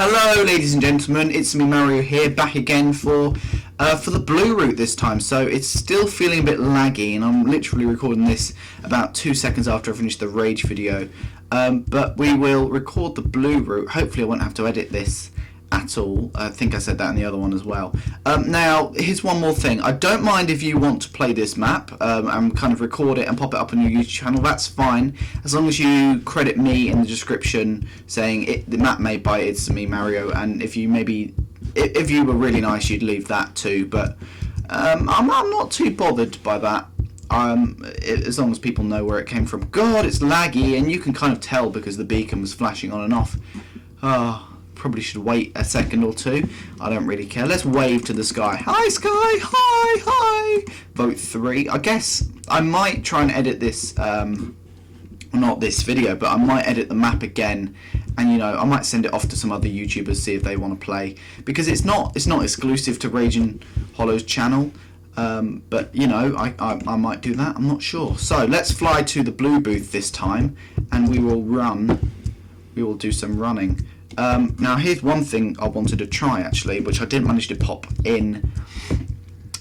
Hello ladies and gentlemen, it's me Mario here, back again for the blue route this time. So it's still feeling a bit laggy and I'm literally recording this about 2 seconds after I finished the rage video. But we will record the blue route. Hopefully I won't have to edit this at all. I think I said that in the other one as well. Now here's one more thing. I don't mind if you want to play this map and kind of record it and pop it up on your YouTube channel. That's fine, as long as you credit me in the description saying the map made by It's Me Mario, and if you were really nice you'd leave that too, but I'm not too bothered by that. As long as people know where it came from. God, it's laggy, and you can kind of tell because the beacon was flashing on and off. Probably should wait a second or two. I don't really care. Let's wave to the sky. Hi sky, hi, hi. Vote 3. I guess I might try and edit this, not this video, but I might edit the map again, and I might send it off to some other YouTubers, see if they want to play, because it's not exclusive to Raging Hollow's channel. But I might do that. I'm not sure. So let's fly to the blue booth this time, and we will run. We will do some running. Now here's one thing I wanted to try actually, which I didn't manage to pop in.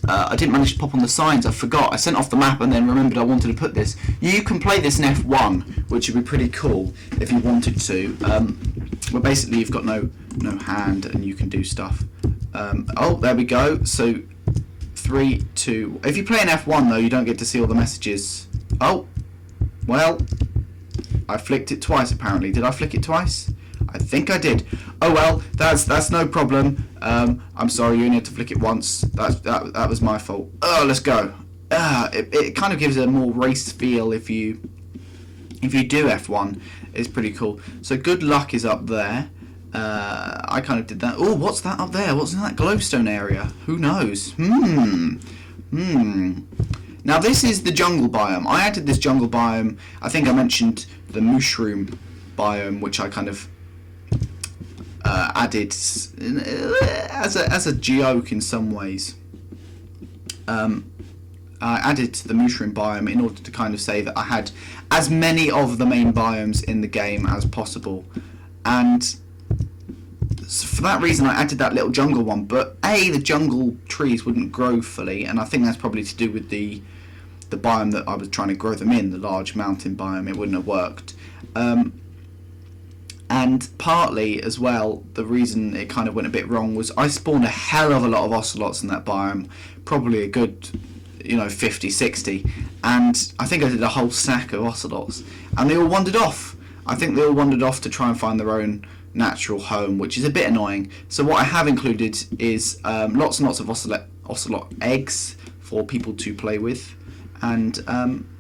I didn't manage to pop on the signs. I forgot. I sent off the map and then remembered I wanted to put this. You can play this in F1, which would be pretty cool if you wanted to. Well, basically you've got no hand and you can do stuff. Oh, there we go. So 3, 2. If you play in F1 though, you don't get to see all the messages. Oh, well, I flicked it twice apparently. Did I flick it twice? I think I did. Oh well, that's no problem. I'm sorry, you only had to flick it once. That was my fault. Oh, let's go. It kind of gives a more race feel if you do F1. It's pretty cool. So good luck is up there. I kind of did that. Oh, what's that up there? What's in that glowstone area? Who knows? Now this is the jungle biome. I added this jungle biome. I think I mentioned the mushroom biome, which I kind of added as a joke in some ways. I added the mushroom biome in order to kind of say that I had as many of the main biomes in the game as possible, and for that reason I added that little jungle one. But the jungle trees wouldn't grow fully, and I think that's probably to do with the biome that I was trying to grow them in, the large mountain biome. It wouldn't have worked. And partly as well, the reason it kind of went a bit wrong was I spawned a hell of a lot of ocelots in that biome, probably a good 50, 60, and I think I did a whole sack of ocelots, and they all wandered off. I think they all wandered off to try and find their own natural home, which is a bit annoying. So what I have included is lots and lots of ocelot eggs for people to play with, and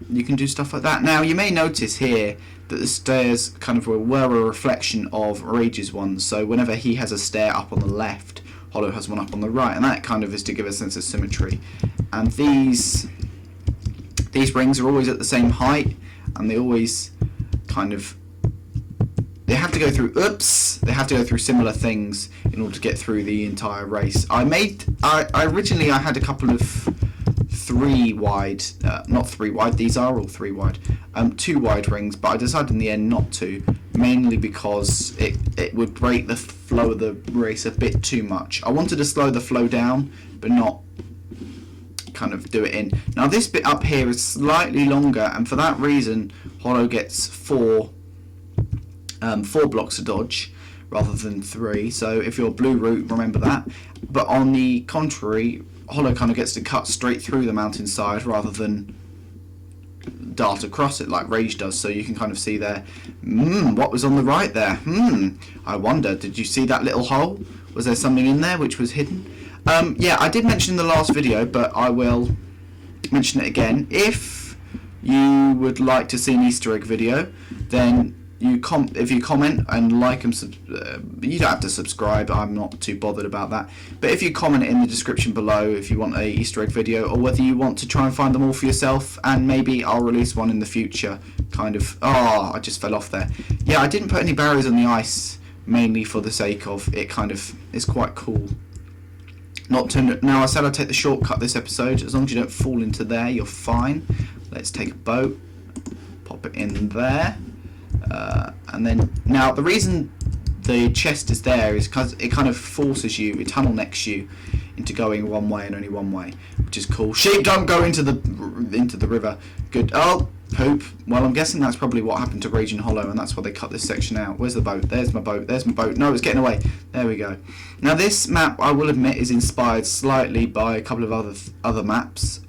you can do stuff like that. Now you may notice here that the stairs kind of were a reflection of Rage's ones, so whenever he has a stair up on the left, Hollow has one up on the right, and that kind of is to give a sense of symmetry. And these rings are always at the same height, and they always kind of, they have to go through similar things in order to get through the entire race. Originally I had a couple of 3 wide, not 3 wide, these are all 3 wide, 2 wide rings, but I decided in the end not to, mainly because it would break the flow of the race a bit too much. I wanted to slow the flow down, but not kind of do it in. Now this bit up here is slightly longer, and for that reason Hollow gets 4 blocks to dodge rather than 3, so if you're blue route, remember that. But on the contrary, Hollow kind of gets to cut straight through the mountainside rather than dart across it like Rage does. So you can kind of see there, what was on the right there? I wonder, did you see that little hole? Was there something in there which was hidden? Yeah, I did mention in the last video, but I will mention it again. If you would like to see an Easter egg video, then if you comment and like and you don't have to subscribe, I'm not too bothered about that, but if you comment in the description below if you want a Easter egg video, or whether you want to try and find them all for yourself, and maybe I'll release one in the future. I just fell off there. Yeah, I didn't put any barriers on the ice, mainly for the sake of it kind of is quite cool. Now I said I'd take the shortcut this episode. As long as you don't fall into there, you're fine. Let's take a boat, pop it in there. And then, now the reason the chest is there is because it kind of forces you, it tunnel necks you into going one way and only one way, which is cool. Sheep, don't go into the river. Good. Oh, poop. Well, I'm guessing that's probably what happened to Raging Hollow, and that's why they cut this section out. Where's the boat? There's my boat. There's my boat. No, it's getting away. There we go. Now this map, I will admit, is inspired slightly by a couple of other maps.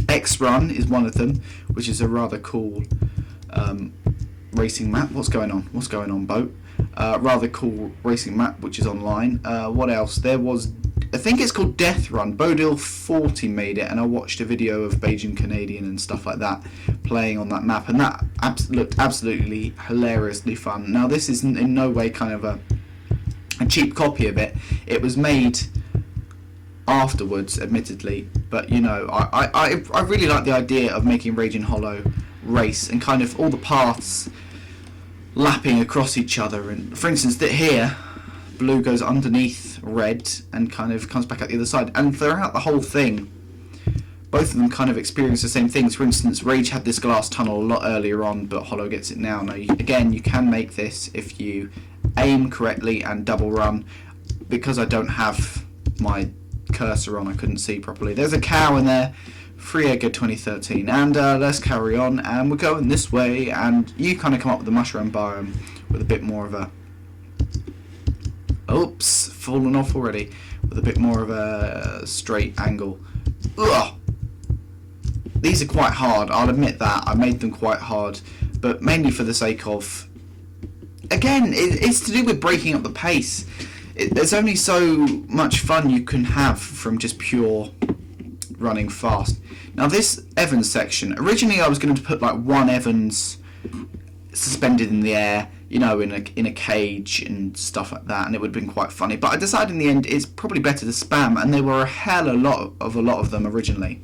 X Run is one of them, which is a rather cool racing map. What's going on? What's going on, boat? Rather cool racing map, which is online. What else? There was, I think it's called Death Run. Bodil 40 made it, and I watched a video of Beijing Canadian and stuff like that playing on that map, and that looked absolutely hilariously fun. Now this is in no way kind of a cheap copy of it. It was made afterwards, admittedly, but you know, I really like the idea of making Raging Hollow race and kind of all the paths lapping across each other. And for instance, that here, blue goes underneath red and kind of comes back out the other side, and throughout the whole thing both of them kind of experience the same things. For instance, Rage had this glass tunnel a lot earlier on, but Hollow gets it now. Now again, you can make this if you aim correctly and double run. Because I don't have my cursor on, I couldn't see properly. There's a cow in there. Free Edgar 2013, and let's carry on, and we're going this way, and you kind of come up with the mushroom biome with a bit more of a, oops, fallen off already, with a bit more of a straight angle. Ugh. These are quite hard, I'll admit that. I made them quite hard, but mainly for the sake of, again, it's to do with breaking up the pace. There's only so much fun you can have from just pure running fast. Now this Evanzs section, originally I was going to put like one Evanzs suspended in the air, you know, in a cage and stuff like that, and it would have been quite funny, but I decided in the end it's probably better to spam, and there were a lot of them originally.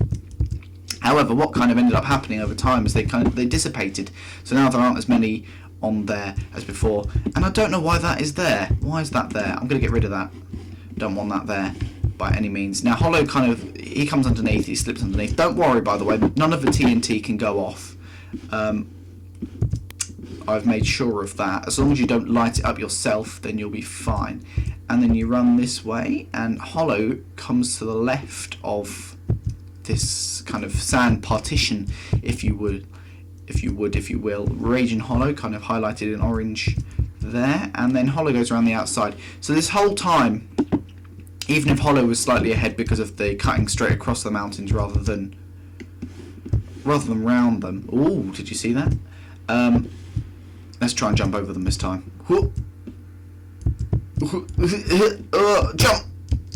However, what kind of ended up happening over time is they dissipated, so now there aren't as many on there as before, and I don't know why that is there. Why is that there? I'm going to get rid of that. Don't want that there by any means. Now Hollow he comes underneath, he slips underneath. Don't worry, by the way, none of the TNT can go off. I've made sure of that. As long as you don't light it up yourself, then you'll be fine. And then you run this way, and Hollow comes to the left of this kind of sand partition, if you will. Raging Hollow kind of highlighted in orange there, and then Hollow goes around the outside. So this whole time, even if Hollow was slightly ahead because of the cutting straight across the mountains rather than round them. Ooh, did you see that? Let's try and jump over them this time.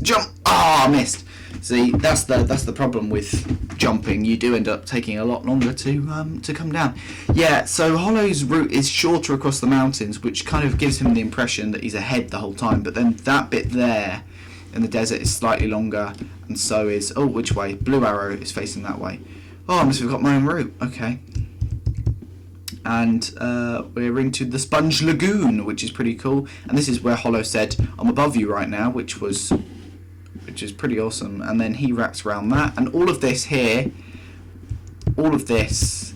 Jump! Ah, I missed. See, that's the problem with jumping. You do end up taking a lot longer to come down. Yeah, so Hollow's route is shorter across the mountains, which kind of gives him the impression that he's ahead the whole time. But then that bit there in the desert is slightly longer, and so is, oh, which way? Blue arrow is facing that way. Oh, I must have got my own route. Okay. And we're into the Sponge Lagoon, which is pretty cool. And this is where Hollow said, "I'm above you right now," which is pretty awesome. And then he wraps around that, and all of this here, all these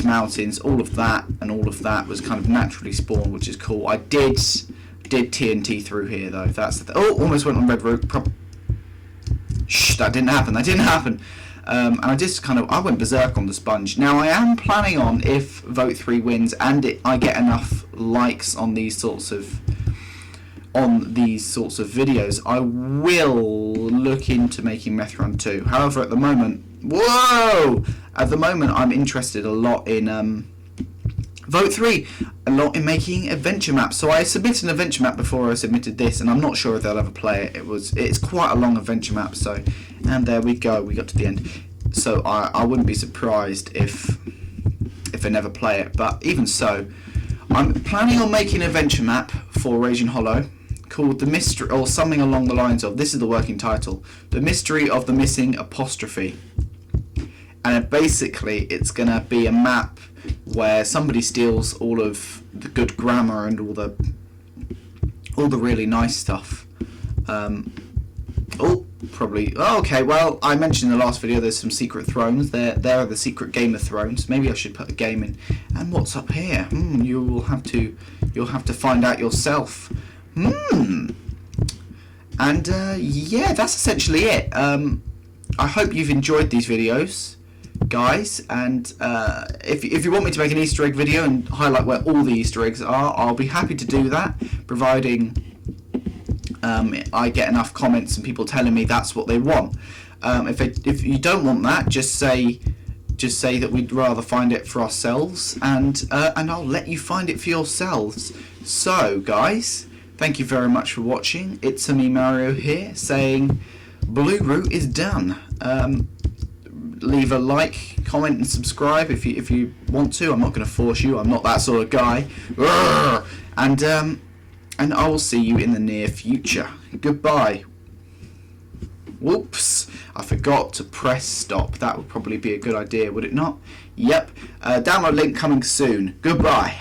mountains, all of that, and all of that was kind of naturally spawned, which is cool. I did TNT through here though. That's the oh, almost went on red route. Shh, that didn't happen. And I went berserk on the sponge. Now I am planning on, if Vote 3 wins and I get enough likes on these sorts of videos, I will look into making Meth Run 2. However, at the moment, I'm interested a lot in Vote 3, a lot in making adventure maps. So I submitted an adventure map before I submitted this, and I'm not sure if they'll ever play it. It's quite a long adventure map. So, and there we go. We got to the end. So I wouldn't be surprised if they never play it. But even so, I'm planning on making an adventure map for Raging Hollow called The Mystery, or something along the lines of, this is the working title, The Mystery of the Missing Apostrophe. And basically it's going to be a map where somebody steals all of the good grammar and all the really nice stuff. Okay, well, I mentioned in the last video there's some secret thrones. There are the secret Game of Thrones. Maybe I should put a game in. And what's up here? You will have to you'll have to find out yourself. And yeah, that's essentially it. I hope you've enjoyed these videos, guys, and if you want me to make an Easter egg video and highlight where all the Easter eggs are, I'll be happy to do that, providing I get enough comments and people telling me that's what they want. If you don't want that, just say that we'd rather find it for ourselves, and I'll let you find it for yourselves. So, guys, thank you very much for watching. It's me, Mario, here, saying Blue Route is done. Leave a like, comment, and subscribe if you want to. I'm not going to force you. I'm not that sort of guy. And I will see you in the near future. Goodbye. Whoops, I forgot to press stop. That would probably be a good idea, would it not? Yep. Download link coming soon. Goodbye.